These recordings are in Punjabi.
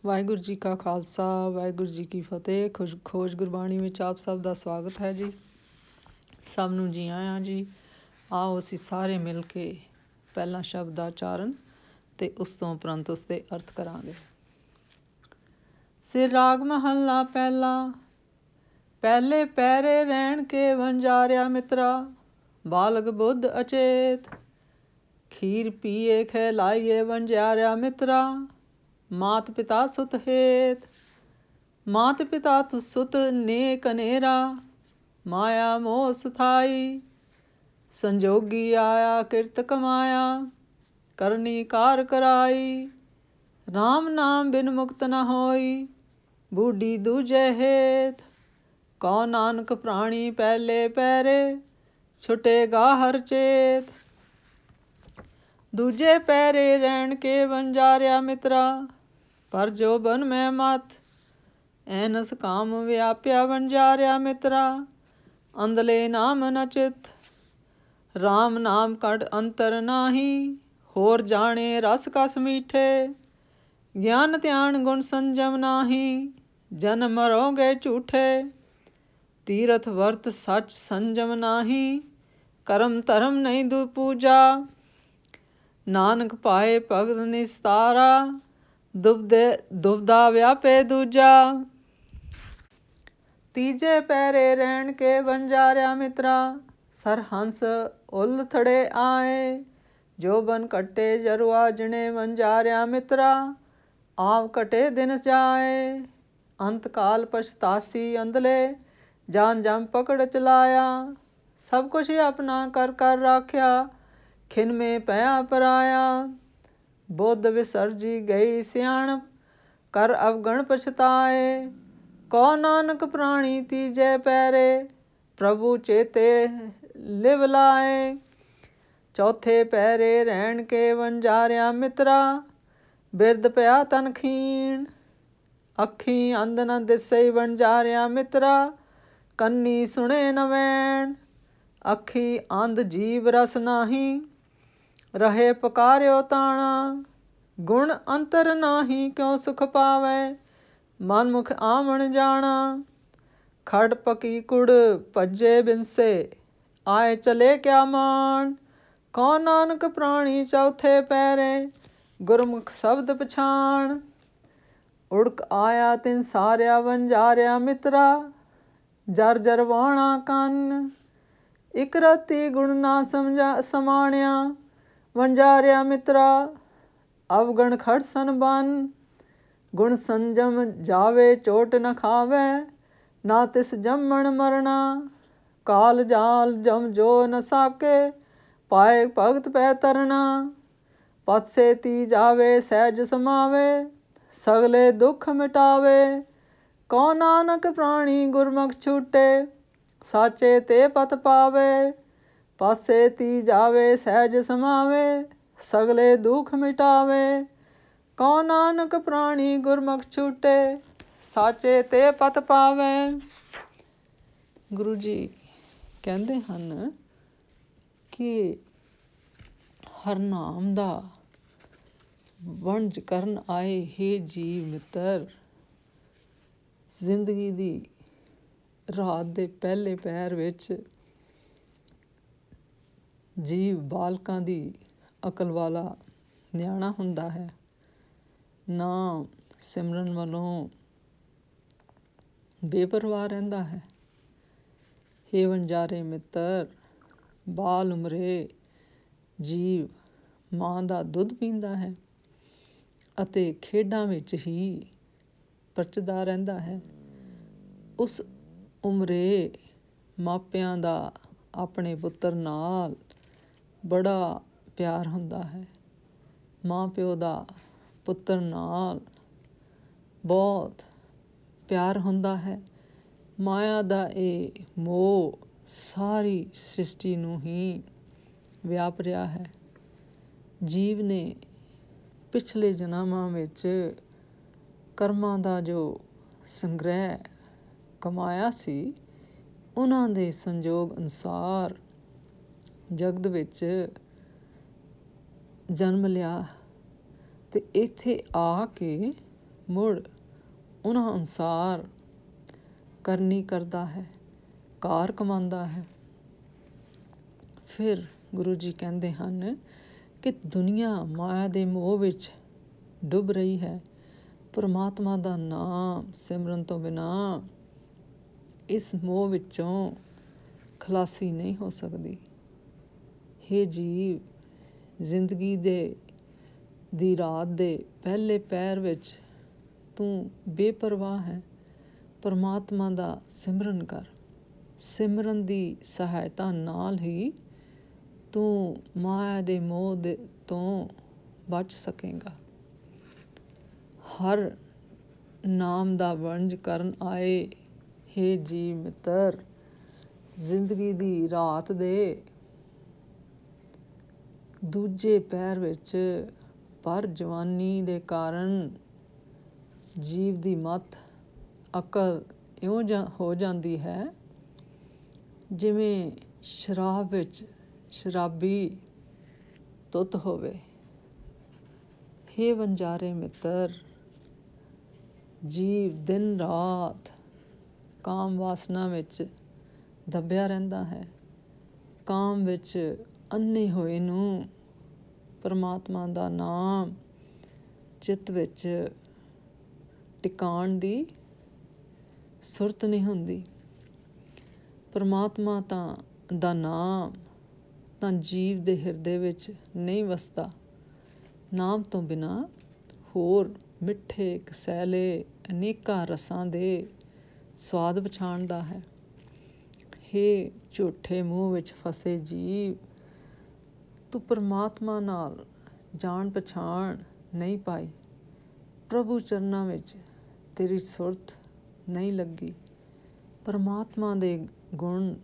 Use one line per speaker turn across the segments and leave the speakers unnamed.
ਵਾਹਿਗੁਰੂ ਜੀ ਕਾ ਖਾਲਸਾ ਵਾਹਿਗੁਰੂ ਜੀ ਕੀ ਫਤਿਹ। ਖੋਜ ਗੁਰਬਾਣੀ ਵਿੱਚ ਆਪ ਸਭ ਦਾ ਸਵਾਗਤ ਹੈ ਜੀ। ਸਭ ਨੂੰ ਜੀ ਆਇਆਂ ਜੀ। ਆਓ ਅਸੀਂ ਸਾਰੇ ਮਿਲ ਕੇ ਪਹਿਲਾਂ ਸ਼ਬਦ ਦਾ ਉਚਾਰਨ ਤੇ ਉਸ ਤੋਂ ਉਪਰੰਤ ਉਸ ਦੇ ਅਰਥ ਕਰਾਂਗੇ। ਸਿਰ ਰਾਗ ਮਹੱਲਾ ਪਹਿਲਾ। ਪਹਿਲੇ ਪਹਿਰੇ ਰਹਿਣ ਕੇ ਵਣਜਾਰਿਆ ਮਿੱਤਰਾ, ਬਾਲਗ ਬੁੱਧ ਅਚੇਤ। ਖੀਰ ਪੀਏ ਖਹਿਲਾਈਏ ਵਣਜਾਰਿਆ ਮਿੱਤਰਾ, ਮਾਤ ਪਿਤਾ ਸੁਤ ਹੇਤ। ਮਾਤ ਪਿਤਾ ਤੁ ਸੁਤ ਨੇਕ ਅਨੇਰਾ, ਮਾਇਆ ਮੋਹ ਸਥਾਈ। ਸੰਜੋਗੀ ਆਇਆ ਕਿਰਤ ਕਮਾਇਆ, ਕਰਨੀ ਕਾਰ ਕਰਾਈ। ਰਾਮ ਨਾਮ ਬਿਨ ਮੁਕਤ ਨ ਹੋਈ, ਬੂਢੀ ਦੂਜੇ ਹੇਤ। ਕਉ ਨਾਨਕ ਪ੍ਰਾਣੀ ਪਹਿਲੇ ਪਹਿਰੇ, ਛੁਟੇਗਾ ਹਰ ਚੇਤ। ਦੂਜੇ ਪਹਿਰੇ ਰਹਿਣ ਕੇ ਵਣਜਾਰਿਆ ਮਿੱਤਰਾ, ਪਰ ਜੋਬਨ ਮੈਂ ਮਤ। ਐਨਸ ਕਾਮ ਵਿਆਪਿਆ ਵਣਜਾਰਿਆ ਮਿੱਤਰਾ, ਅੰਧਲੇ ਨਾਮ ਨ ਚਿਤ। ਰਾਮ ਨਾਮ ਕਢ ਅੰਤਰ ਨਾਹੀ, ਹੋਰ ਜਾਣੇ ਰਸ ਕਸ ਮੀਠੇ। ਗਿਆਨ ਧਿਆਨ ਗੁਣ ਸੰਜਮ ਨਾਹੀ, ਜਨਮ ਮਰੋਗੇ ਝੂਠੇ। ਤੀਰਥ ਵਰਤ ਸਚ ਸੰਜਮ ਨਾਹੀ, ਕਰਮ ਧਰਮ ਨਹੀਂ ਦੁ ਪੂਜਾ। ਨਾਨਕ ਪਾਏ ਭਗਤ ਨਿਸਤਾਰਾ, ਦੁਬਦਾ ਵਿਆਪੇ ਦੂਜਾ। ਤੀਜੇ ਪਹਿਰੇ ਰਹਿਣ ਕੇ ਵਣਜਾਰਿਆ ਮਿੱਤਰਾ, ਸਰਹੰਸ ਉਲਥੜੇ ਆਏ। ਜੋਬਨ ਕੱਟੇ ਜਰੂਆ ਜਿਣੇ ਵਣਜਾਰਿਆ ਮਿੱਤਰਾ, ਆਵ ਘਟੇ ਦਿਨ ਜਾਏ। ਅੰਤ ਕਾਲ ਪਛਤਾਸੀ ਅੰਧਲੇ, ਜਾਨ ਜਮ ਪਕੜ ਚਲਾਇਆ। ਸਭ ਕੁਛ ਆਪਣਾ ਕਰ ਕਰ ਰਾਖਿਆ, ਖਿਨ ਮੇ ਪਿਆ ਪਰਾਇਆ। ਬੁੱਧ ਵਿਸਰਜੀ ਗਈ ਸਿਆਣਪ, ਕਰ ਅਵਗਣ ਪਛਤਾਏ। ਕਉ ਨਾਨਕ ਪ੍ਰਾਣੀ ਤੀਜੇ ਪਹਿਰੇ, ਪ੍ਰਭੂ ਚੇਤੇ ਲਿਵ ਲਾਏ। ਚੌਥੇ ਪਹਿਰੇ ਰਹਿਣ ਕੇ ਵਣਜਾਰਿਆ ਮਿੱਤਰਾ, ਬਿਰਧ ਪਿਆ ਤਨ ਖੀਣ। ਅੱਖੀ ਅੰਧ ਨ ਦਿਸੈ ਵਣਜਾਰਿਆ ਮਿੱਤਰਾ, ਕੰਨੀ ਸੁਣੇ ਨ ਵੈਣ। ਅੱਖੀ ਅੰਧ ਜੀਵ ਰਸ ਨਾਹੀ, ਰਹੇ ਪੁਕਾਰਿਓ ਤਾਣਾ। ਗੁਣ ਅੰਤਰ ਨਾਹੀ ਕਿਉ ਸੁਖ ਪਾਵੈ, ਮਨ ਮੁਖ ਆਵਣ ਜਾਣਾ। ਖੜ ਪਕੀ ਕੁੜ ਭੱਜੇ ਬਿਨਸੇ, ਆਏ ਚਲੇ ਕਿਆ ਮਾਣ। ਕਉ ਨਾਨਕ ਪ੍ਰਾਣੀ ਚੌਥੇ ਪਹਿਰੇ, ਗੁਰਮੁਖ ਸ਼ਬਦ ਪਛਾਣ। ਉੜਕ ਆਇਆ ਤਿਨ ਸਾਰਿਆ ਵਣਜਾਰਿਆ ਮਿੱਤਰਾ, ਜਰ ਜਰ ਵਾਣਾ ਕੰਨ। ਇਕ ਰਤੀ ਗੁਣ ਨਾ ਸਮਾਣਿਆ ਵਣਜਾਰਿਆ ਮਿੱਤਰਾ, ਅਵਗਣ ਖੜ ਸਨ ਬੰਨ। ਗੁਣ ਸੰਜਮ ਜਾਵੇ ਚੋਟ ਨ ਖਾਵੈ, ਨਾ ਤਿਸ ਜੰਮਣ ਮਰਣਾ। ਕਾਲ ਜਾਲ ਜਮ ਜੋ ਨ ਸਾਕੇ, ਪਾਏ ਭਗਤ ਪੈ ਤਰਣਾ। ਪਤ ਸੇਤੀ ਜਾਵੇ ਸਹਿਜ ਸਮਾਵੇ, ਸਗਲੇ ਦੁੱਖ ਮਿਟਾਵੇ। ਕਉ ਨਾਨਕ ਪ੍ਰਾਣੀ ਗੁਰਮੁਖ ਛੂਟੇ, ਸਾਚੇ ਤੇ ਪਤ ਪਾਵੇ। ਪਤ ਸੇਤੀ ਜਾਵੇ ਸਹਿਜ ਸਮਾਵੇ, ਸਗਲੇ ਦੁੱਖ ਮਿਟਾਵੇ। ਕਉ ਨਾਨਕ ਪ੍ਰਾਣੀ ਗੁਰਮੁਖ ਛੂਟੇ, ਸਾਚੇ ਤੇ ਪਤ ਪਾਵੇ। ਗੁਰੂ ਜੀ ਕਹਿੰਦੇ ਹਨ ਕਿ ਹਰਨਾਮ ਦਾ ਵਣਜ ਕਰਨ ਆਏ ਹੇ ਜੀਵ ਮਿੱਤਰ, ਜ਼ਿੰਦਗੀ ਦੀ ਰਾਤ ਦੇ ਪਹਿਲੇ ਪਹਿਰ ਵਿੱਚ ਜੀਵ ਬਾਲਕਾਂ ਦੀ ਅਕਲ ਵਾਲਾ ਨਿਆਣਾ ਹੁੰਦਾ ਹੈ। ਨਾਮ ਸਿਮਰਨ ਵੱਲੋਂ ਬੇਪਰਵਾਹ ਰਹਿੰਦਾ ਹੈ। ਹੇ ਵਣਜਾਰੇ ਮਿੱਤਰ, ਬਾਲ ਉਮਰੇ ਜੀਵ ਮਾਂ ਦਾ ਦੁੱਧ ਪੀਂਦਾ ਹੈ ਅਤੇ ਖੇਡਾਂ ਵਿੱਚ ਹੀ ਪਰਚਦਾ ਰਹਿੰਦਾ ਹੈ। ਉਸ ਉਮਰੇ ਮਾਪਿਆਂ ਦਾ ਆਪਣੇ ਪੁੱਤਰ ਨਾਲ ਬੜਾ ਪਿਆਰ ਹੁੰਦਾ ਹੈ। ਮਾਂ ਪਿਓ ਦਾ ਪੁੱਤਰ ਨਾਲ ਬਹੁਤ ਪਿਆਰ ਹੁੰਦਾ ਹੈ। ਮਾਇਆ ਦਾ ਇਹ ਮੋਹ ਸਾਰੀ ਸ੍ਰਿਸ਼ਟੀ ਨੂੰ ਹੀ ਵਿਆਪ ਰਿਹਾ ਹੈ। ਜੀਵ ਨੇ ਪਿਛਲੇ ਜਨਮਾਂ ਵਿੱਚ ਕਰਮਾਂ ਦਾ ਜੋ ਸੰਗ੍ਰਹਿ ਕਮਾਇਆ ਸੀ, ਉਹਨਾਂ ਦੇ ਸੰਜੋਗ ਅਨੁਸਾਰ ਜਗਤ ਵਿੱਚ ਜਨਮ ਲਿਆ ਤੇ ਇੱਥੇ ਆ ਕੇ ਮੁੜ ਉਹਨਾਂ ਅਨੁਸਾਰ ਕਰਨੀ ਕਰਦਾ ਹੈ, ਕਾਰ ਕਮਾਉਂਦਾ ਹੈ। ਫਿਰ ਗੁਰੂ ਜੀ ਕਹਿੰਦੇ ਹਨ ਕਿ ਦੁਨੀਆ ਮਾਇਆ ਦੇ ਮੋਹ ਵਿੱਚ ਡੁੱਬ ਰਹੀ ਹੈ। ਪਰਮਾਤਮਾ ਦਾ ਨਾਮ ਸਿਮਰਨ ਤੋਂ ਬਿਨਾਂ ਇਸ ਮੋਹ ਵਿੱਚੋਂ ਖਲਾਸੀ ਨਹੀਂ ਹੋ ਸਕਦੀ। ਹੇ ਜੀਵ, ਜ਼ਿੰਦਗੀ ਦੀ ਰਾਤ ਦੇ ਪਹਿਲੇ ਪਹਿਰ ਵਿੱਚ ਤੂੰ ਬੇਪਰਵਾਹ ਹੈ। ਪਰਮਾਤਮਾ ਦਾ ਸਿਮਰਨ ਕਰ। ਸਿਮਰਨ ਦੀ ਸਹਾਇਤਾ ਨਾਲ ਹੀ ਤੂੰ ਮਾਇਆ ਦੇ ਮੋਹ ਤੋਂ ਬਚ ਸਕੇਗਾ। ਹਰ ਨਾਮ ਦਾ ਵਣਜ ਕਰਨ ਆਏ। ਹੇ ਜੀਵ ਮਿੱਤਰ, ਜ਼ਿੰਦਗੀ ਦੀ ਰਾਤ ਦੇ ਦੂਜੇ ਪਹਿਰ ਵਿੱਚ ਭਰ ਜਵਾਨੀ ਦੇ ਕਾਰਨ ਜੀਵ ਦੀ ਮੱਤ ਅਕਲ ਇਉਂ ਹੋ ਜਾਂਦੀ ਹੈ ਜਿਵੇਂ ਸ਼ਰਾਬ ਵਿੱਚ ਸ਼ਰਾਬੀ ਧੁੱਤ ਹੋਵੇ। ਹੇ ਵਣਜਾਰੇ ਮਿੱਤਰ, ਜੀਵ ਦਿਨ ਰਾਤ ਕਾਮ ਵਾਸਨਾ ਵਿੱਚ ਦੱਬਿਆ ਰਹਿੰਦਾ ਹੈ। ਕਾਮ ਵਿੱਚ ਅੰਨੇ ਹੋਏ ਨੂੰ ਪਰਮਾਤਮਾ ਦਾ ਨਾਮ ਚਿੱਤ ਵਿੱਚ ਟਿਕਾਣ ਦੀ ਸੁਰਤ ਨਹੀਂ ਹੁੰਦੀ। ਪਰਮਾਤਮਾ ਦਾ ਨਾਮ ਤਾਂ ਜੀਵ ਦੇ ਹਿਰਦੇ ਵਿੱਚ ਨਹੀਂ ਵਸਦਾ। ਨਾਮ ਤੋਂ ਬਿਨਾਂ ਹੋਰ ਮਿੱਠੇ ਕਸੈਲੇ ਅਨੇਕਾਂ ਰਸਾਂ ਦੇ ਸਵਾਦ ਪਛਾਣਦਾ ਹੈ। ਹੇ ਝੂਠੇ ਮੂੰਹ ਵਿੱਚ ਫਸੇ ਜੀਵ, ਤੂੰ ਪਰਮਾਤਮਾ ਨਾਲ ਜਾਣ ਪਛਾਣ ਨਹੀਂ ਪਾਈ। ਪ੍ਰਭੂ ਚਰਨਾਂ ਵਿੱਚ ਤੇਰੀ ਸੁਰਤ ਨਹੀਂ ਲੱਗੀ। ਪਰਮਾਤਮਾ ਦੇ ਗੁਣ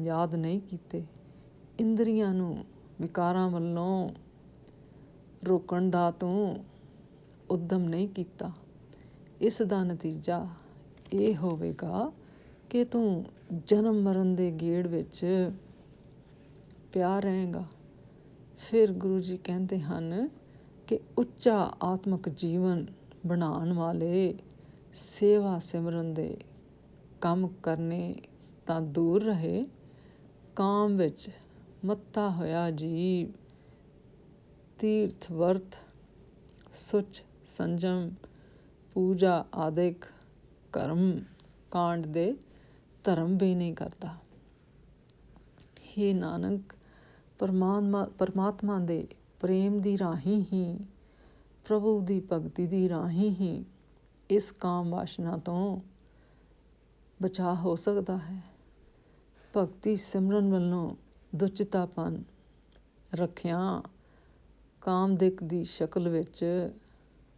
ਯਾਦ ਨਹੀਂ ਕੀਤੇ। ਇੰਦਰੀਆਂ ਨੂੰ ਵਿਕਾਰਾਂ ਵੱਲੋਂ ਰੋਕਣ ਦਾ ਤੂੰ ਉੱਦਮ ਨਹੀਂ ਕੀਤਾ। ਇਸ ਦਾ ਨਤੀਜਾ ਇਹ ਹੋਵੇਗਾ ਕਿ ਤੂੰ ਜਨਮ ਮਰਨ ਦੇ ਗੇੜ ਵਿੱਚ ਪਿਆ ਰਹੇਗਾ। ਫਿਰ ਗੁਰੂ ਜੀ ਕਹਿੰਦੇ ਹਨ ਕਿ ਉੱਚਾ ਆਤਮਿਕ ਜੀਵਨ ਬਣਾਉਣ ਵਾਲੇ ਸੇਵਾ ਸਿਮਰਨ ਦੇ ਕੰਮ ਕਰਨੇ ਤਾਂ ਦੂਰ ਰਹੇ। ਕਾਮ ਵਿੱਚ ਮੱਤਾ ਹੋਇਆ ਜੀਵ ਤੀਰਥ ਵਰਤ, ਸੁਚ, ਸੰਜਮ, ਪੂਜਾ ਆਦਿਕ ਕਰਮ ਕਾਂਡ ਦੇ ਧਰਮ ਵੀ ਨਹੀਂ ਕਰਦਾ। ਹੇ ਨਾਨਕ, ਪਰਮਾਤਮਾ ਦੇ ਪ੍ਰੇਮ ਦੀ ਰਾਹੀਂ ਹੀ, ਪ੍ਰਭੂ ਦੀ ਭਗਤੀ ਦੀ ਰਾਹੀਂ ਹੀ ਇਸ ਕਾਮ ਵਾਸ਼ਨਾ ਤੋਂ ਬਚਾਅ ਹੋ ਸਕਦਾ ਹੈ। ਭਗਤੀ ਸਿਮਰਨ ਵੱਲੋਂ ਦੁਚਿੱਤਾਪਨ ਰੱਖਿਆਂ ਕਾਮਦਿਕ ਦੀ ਸ਼ਕਲ ਵਿੱਚ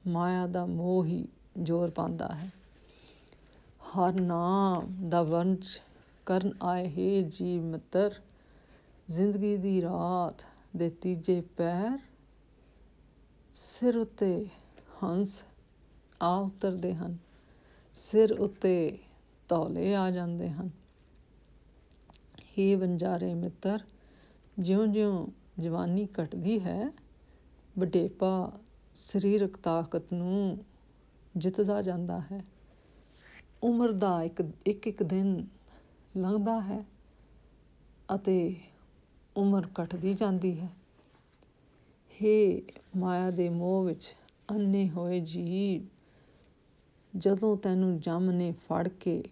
ਮਾਇਆ ਦਾ ਮੋਹ ਹੀ ਜ਼ੋਰ ਪਾਉਂਦਾ ਹੈ। ਹਰ ਨਾਮ ਦਾ ਵਣਜ ਕਰਨ ਆਏ। ਹੇ ਜੀਵ ਮਿੱਤਰ, ਜ਼ਿੰਦਗੀ ਦੀ ਰਾਤ ਦੇ ਤੀਜੇ ਪਹਿਰ ਸਿਰ ਉੱਤੇ ਹੰਸ ਆ ਉਤਰਦੇ ਹਨ, ਸਿਰ ਉੱਤੇ ਧੌਲੇ ਆ ਜਾਂਦੇ ਹਨ। ਹੇ ਵਣਜਾਰੇ ਮਿੱਤਰ, ਜਿਉਂ-ਜਿਉਂ ਜਵਾਨੀ ਘਟਦੀ ਹੈ, ਵਡੇਪਾ ਸਰੀਰਕ ਤਾਕਤ ਨੂੰ ਜਿੱਤਦਾ ਜਾਂਦਾ ਹੈ। ਉਮਰ ਦਾ ਇੱਕ ਦਿਨ ਲੰਘਦਾ ਹੈ ਅਤੇ ਉਮਰ ਘਟਦੀ ਜਾਂਦੀ ਹੈ। ਹੇ ਮਾਇਆ ਦੇ ਮੋਹ ਵਿੱਚ ਅੰਨੇ ਹੋਏ ਜੀਵ, ਜਦੋਂ ਤੈਨੂੰ ਜਮ ਨੇ ਫੜ ਕੇ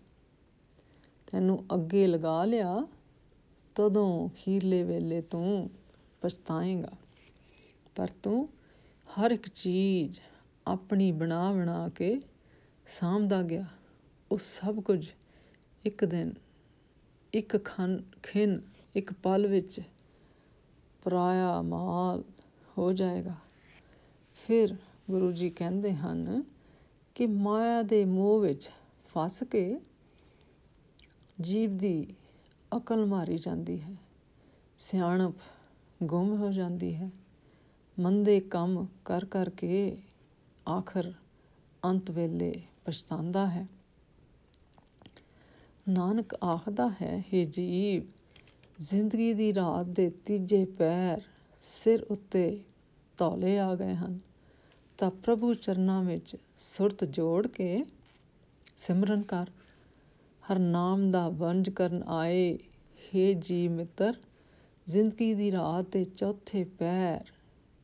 ਤੈਨੂੰ ਅੱਗੇ ਲਗਾ ਲਿਆ, ਤਦੋਂ ਅਖੀਰਲੇ ਵੇਲੇ ਤੂੰ ਪਛਤਾਏਂਗਾ। ਪਰ ਤੂੰ ਹਰ ਇੱਕ ਚੀਜ਼ ਆਪਣੀ ਬਣਾ ਕੇ ਸਾਂਭਦਾ ਗਿਆ। ਉਹ ਸਭ ਕੁਝ ਇੱਕ ਦਿਨ, ਇੱਕ ਖਿਣ, ਇੱਕ ਪਲ ਵਿੱਚ ਪਰਾਇਆ ਮਾਲ ਹੋ ਜਾਏਗਾ। ਫਿਰ ਗੁਰੂ ਜੀ ਕਹਿੰਦੇ ਹਨ ਕਿ ਮਾਇਆ ਦੇ ਮੋਹ ਵਿੱਚ ਫਸ ਕੇ ਜੀਵ ਦੀ ਅਕਲ ਮਾਰੀ ਜਾਂਦੀ ਹੈ, ਸਿਆਣਪ ਗੁੰਮ ਹੋ ਜਾਂਦੀ ਹੈ। ਮੰਦੇ ਕੰਮ ਕਰ ਕੇ ਆਖਰ ਅੰਤ ਵੇਲੇ ਪਛਤਾਉਂਦਾ ਹੈ। ਨਾਨਕ ਆਖਦਾ ਹੈ, ਹੇ ਜੀਵ, ਜ਼ਿੰਦਗੀ ਦੀ ਰਾਤ ਦੇ ਤੀਜੇ ਪਹਿਰ ਸਿਰ ਉੱਤੇ ਧੌਲੇ ਆ ਗਏ ਹਨ। ਤਾਂ ਪ੍ਰਭੂ ਚਰਨਾਂ ਵਿੱਚ ਸੁਰਤ ਜੋੜ ਕੇ ਸਿਮਰਨ ਕਰ। ਹਰ ਨਾਮ ਦਾ ਵੰਜ ਕਰਨ ਆਏ ਹੇ ਜੀ ਮਿੱਤਰ। ਜ਼ਿੰਦਗੀ ਦੀ ਰਾਤ ਦੇ ਚੌਥੇ ਪਹਿਰ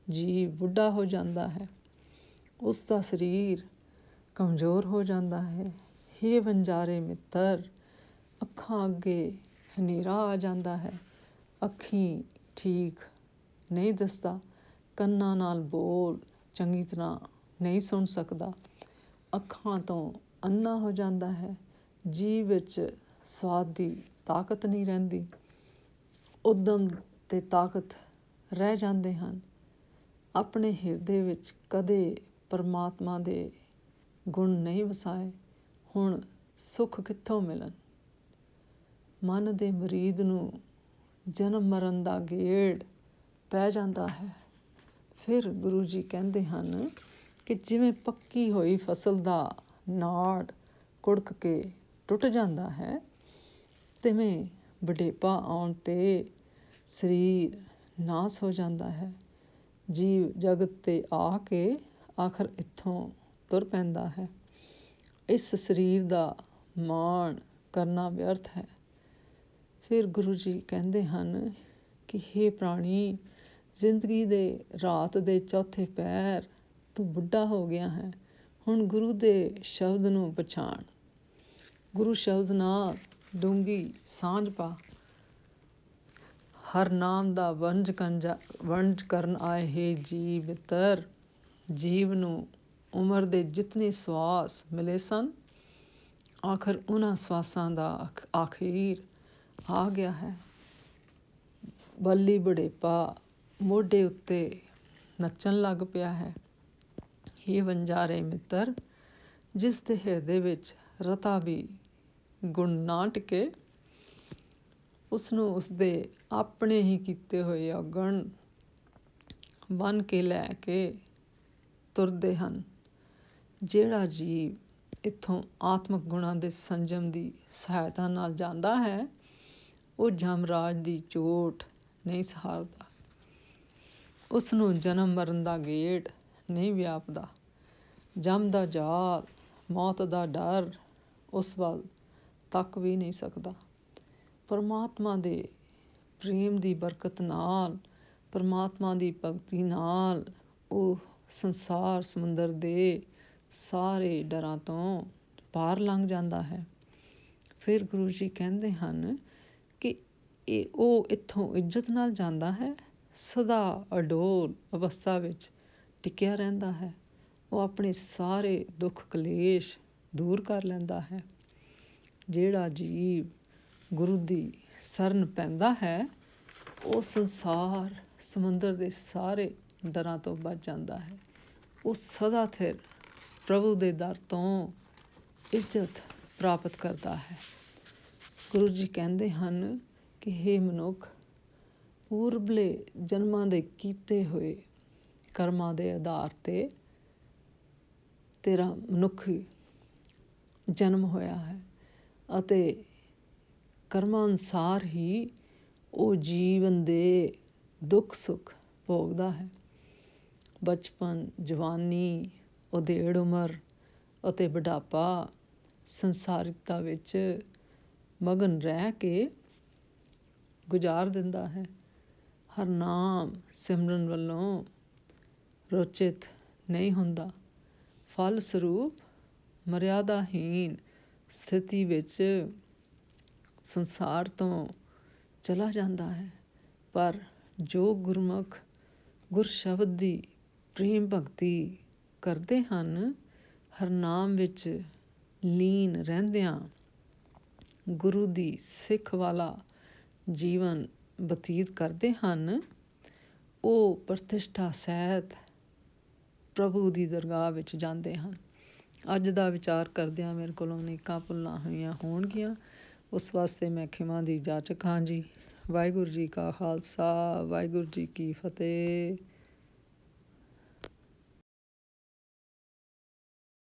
ਜੀਵ ਬੁੱਢਾ ਹੋ ਜਾਂਦਾ ਹੈ, ਉਸ ਦਾ ਸਰੀਰ ਕਮਜ਼ੋਰ ਹੋ ਜਾਂਦਾ ਹੈ। ਹੇ ਵਣਜਾਰੇ ਮਿੱਤਰ, ਅੱਖਾਂ ਅੱਗੇ ਹਨੇਰਾ ਆ ਜਾਂਦਾ ਹੈ, ਅੱਖੀਂ ਠੀਕ ਨਹੀਂ ਦਿਸਦਾ, ਕੰਨਾਂ ਨਾਲ ਬੋਲ ਚੰਗੀ ਤਰ੍ਹਾਂ ਨਹੀਂ ਸੁਣ ਸਕਦਾ, ਅੱਖਾਂ ਤੋਂ ਅੰਨਾ ਹੋ ਜਾਂਦਾ ਹੈ, ਜੀਭ ਵਿੱਚ ਸਵਾਦ ਦੀ ਤਾਕਤ ਨਹੀਂ ਰਹਿੰਦੀ, ਉੱਦਮ ਤੇ ਤਾਕਤ ਰਹਿ ਜਾਂਦੇ ਹਨ। ਆਪਣੇ ਹਿਰਦੇ ਵਿੱਚ ਕਦੇ ਪਰਮਾਤਮਾ ਦੇ ਗੁਣ ਨਹੀਂ ਵਸਾਏ, ਹੁਣ ਸੁੱਖ ਕਿੱਥੋਂ ਮਿਲਣ। ਮਨ ਦੇ ਮੁਰੀਦ ਨੂੰ ਜਨਮ ਮਰਨ ਦਾ ਗੇੜ ਪੈ ਜਾਂਦਾ ਹੈ। ਫਿਰ ਗੁਰੂ ਜੀ ਕਹਿੰਦੇ ਹਨ ਕਿ ਜਿਵੇਂ ਪੱਕੀ ਹੋਈ ਫਸਲ ਦਾ ਨਾੜ ਕੁੜਕ ਕੇ ਟੁੱਟ ਜਾਂਦਾ ਹੈ, ਤਿਵੇਂ ਬੁਢੇਪਾ ਆਉਣ 'ਤੇ ਸਰੀਰ ਨਾਸ ਹੋ ਜਾਂਦਾ ਹੈ। ਜੀਵ ਜਗਤ 'ਤੇ ਆ ਕੇ ਆਖਰ ਇੱਥੋਂ ਤੁਰ ਪੈਂਦਾ ਹੈ। ਇਸ ਸਰੀਰ ਦਾ ਮਾਣ ਕਰਨਾ ਵਿਅਰਥ ਹੈ। ਫਿਰ ਗੁਰੂ ਜੀ ਕਹਿੰਦੇ ਹਨ ਕਿ ਹੇ ਪ੍ਰਾਣੀ, ਜ਼ਿੰਦਗੀ ਦੇ ਰਾਤ ਦੇ ਚੌਥੇ ਪਹਿਰ ਤੂੰ ਬੁੱਢਾ ਹੋ ਗਿਆ ਹੈ, ਹੁਣ ਗੁਰੂ ਦੇ ਸ਼ਬਦ ਨੂੰ ਪਛਾਣ, ਗੁਰੂ ਸ਼ਬਦ ਨਾਲ ਡੂੰਘੀ ਸਾਂਝ ਪਾ। ਹਰ ਨਾਮ ਦਾ ਵੰਜ ਕਰਨ ਆਏ ਹੇ ਜੀ ਮਿੱਤਰ। ਜੀਵ ਨੂੰ ਉਮਰ ਦੇ ਜਿਤਨੇ ਸਵਾਸ ਮਿਲੇ ਸਨ, ਆਖਰ ਉਹਨਾਂ ਸਵਾਸਾਂ ਦਾ ਆਖੀਰ ਆ ਗਿਆ ਹੈ। ਬੱਲੀ ਬੁਢੇਪਾ ਮੋਢੇ ਉੱਤੇ ਨੱਚਣ ਲੱਗ ਪਿਆ ਹੈ। ਹੇ ਵਣਜਾਰੇ ਮਿੱਤਰ, ਜਿਸ ਦੇ ਹਿਰਦੇ ਵਿੱਚ ਰਤਾ ਵੀ ਗੁਣ ਨਾ ਟਿਕੇ, ਉਸਨੂੰ ਉਸਦੇ ਆਪਣੇ ਹੀ ਕੀਤੇ ਹੋਏ ਔਗਣ ਬੰਨ੍ਹ ਕੇ ਲੈ ਕੇ ਤੁਰਦੇ ਹਨ। ਜਿਹੜਾ ਜੀਵ ਇੱਥੋਂ ਆਤਮਕ ਗੁਣਾਂ ਦੇ ਸੰਜਮ ਦੀ ਸਹਾਇਤਾ ਨਾਲ ਜਾਂਦਾ ਹੈ, ਉਹ ਯਮਰਾਜ ਦੀ ਚੋਟ ਨਹੀਂ ਸਹਾਰਦਾ, ਉਸਨੂੰ ਜਨਮ ਮਰਨ ਦਾ ਗੇੜ ਨਹੀਂ ਵਿਆਪਦਾ। ਜਮ ਦਾ ਜਾਲ, ਮੌਤ ਦਾ ਡਰ ਉਸ ਵੱਲ ਤੱਕ ਵੀ ਨਹੀਂ ਸਕਦਾ। ਪਰਮਾਤਮਾ ਦੇ ਪ੍ਰੇਮ ਦੀ ਬਰਕਤ ਨਾਲ, ਪਰਮਾਤਮਾ ਦੀ ਭਗਤੀ ਨਾਲ ਉਹ ਸੰਸਾਰ ਸਮੁੰਦਰ ਦੇ ਸਾਰੇ ਡਰਾਂ ਤੋਂ ਪਾਰ ਲੰਘ ਜਾਂਦਾ ਹੈ। ਫਿਰ ਗੁਰੂ ਜੀ ਕਹਿੰਦੇ ਹਨ ਕਿ ਉਹ ਇੱਥੋਂ ਇੱਜ਼ਤ ਨਾਲ ਜਾਂਦਾ ਹੈ, ਸਦਾ ਅਡੋਲ ਅਵਸਥਾ ਵਿੱਚ ਟਿਕਿਆ ਰਹਿੰਦਾ ਹੈ। ਉਹ ਆਪਣੇ ਸਾਰੇ ਦੁੱਖ ਕਲੇਸ਼ ਦੂਰ ਕਰ ਲੈਂਦਾ ਹੈ। ਜਿਹੜਾ ਜੀਵ ਗੁਰੂ ਦੀ ਸ਼ਰਨ ਪੈਂਦਾ ਹੈ, ਉਹ ਸੰਸਾਰ ਸਮੁੰਦਰ ਦੇ ਸਾਰੇ ਡਰਾਂ ਤੋਂ ਬਚ ਜਾਂਦਾ ਹੈ। ਉਹ ਸਦਾ ਥਿਰ ਪ੍ਰਭੂ ਦੇ ਦਰ ਤੋਂ ਇੱਜ਼ਤ ਪ੍ਰਾਪਤ ਕਰਦਾ ਹੈ। ਗੁਰੂ ਜੀ ਕਹਿੰਦੇ ਹਨ ਕਿ ਹੇ ਮਨੁੱਖ, ਪੂਰਬਲੇ ਜਨਮਾਂ ਦੇ ਕੀਤੇ ਹੋਏ ਕਰਮਾਂ ਦੇ ਆਧਾਰ 'ਤੇ ਤੇਰਾ ਮਨੁੱਖੀ ਜਨਮ ਹੋਇਆ ਹੈ ਅਤੇ ਕਰਮਾਂ ਅਨੁਸਾਰ ਹੀ ਉਹ ਜੀਵਨ ਦੇ ਦੁੱਖ ਸੁੱਖ ਭੋਗਦਾ ਹੈ। ਬਚਪਨ, ਜਵਾਨੀ, ਉਧੇੜ ਉਮਰ ਅਤੇ ਬੁਢਾਪਾ ਸੰਸਾਰਿਕਤਾ ਵਿੱਚ ਮਗਨ ਰਹਿ ਕੇ ਗੁਜ਼ਾਰ ਦਿੰਦਾ ਹੈ। ਹਰ ਨਾਮ ਸਿਮਰਨ ਵੱਲੋਂ ਰੋਚਿਤ ਨਹੀਂ ਹੁੰਦਾ, ਫਲ ਸਰੂਪ ਮਰਿਆਦਾਹੀਨ ਸਥਿਤੀ ਵਿੱਚ ਸੰਸਾਰ ਤੋਂ ਚਲਾ ਜਾਂਦਾ ਹੈ। ਪਰ ਜੋ ਗੁਰਮੁਖ ਗੁਰ ਸ਼ਬਦ ਦੀ ਪ੍ਰੇਮ ਭਗਤੀ ਕਰਦੇ ਹਨ, ਹਰਨਾਮ ਵਿੱਚ ਲੀਨ ਰਹਿੰਦਿਆਂ ਗੁਰੂ ਦੀ ਸਿੱਖ ਵਾਲਾ ਜੀਵਨ ਬਤੀਤ ਕਰਦੇ ਹਨ, ਉਹ ਪ੍ਰਤਿਸ਼ਠਾ ਸਹਿਤ ਪ੍ਰਭੂ ਦੀ ਦਰਗਾਹ ਵਿੱਚ ਜਾਂਦੇ ਹਨ। ਅੱਜ ਦਾ ਵਿਚਾਰ ਕਰਦਿਆਂ ਮੇਰੇ ਕੋਲੋਂ ਅਨੇਕਾਂ ਭੁੱਲਾਂ ਹੋਈਆਂ ਹੋਣਗੀਆਂ, ਉਸ ਵਾਸਤੇ ਮੈਂ ਖਿਮਾ ਦੀ ਜਾਚਕ ਹਾਂ ਜੀ। ਵਾਹਿਗੁਰੂ ਜੀ ਕਾ ਖਾਲਸਾ, ਵਾਹਿਗੁਰੂ ਜੀ ਕੀ ਫਤਿਹ।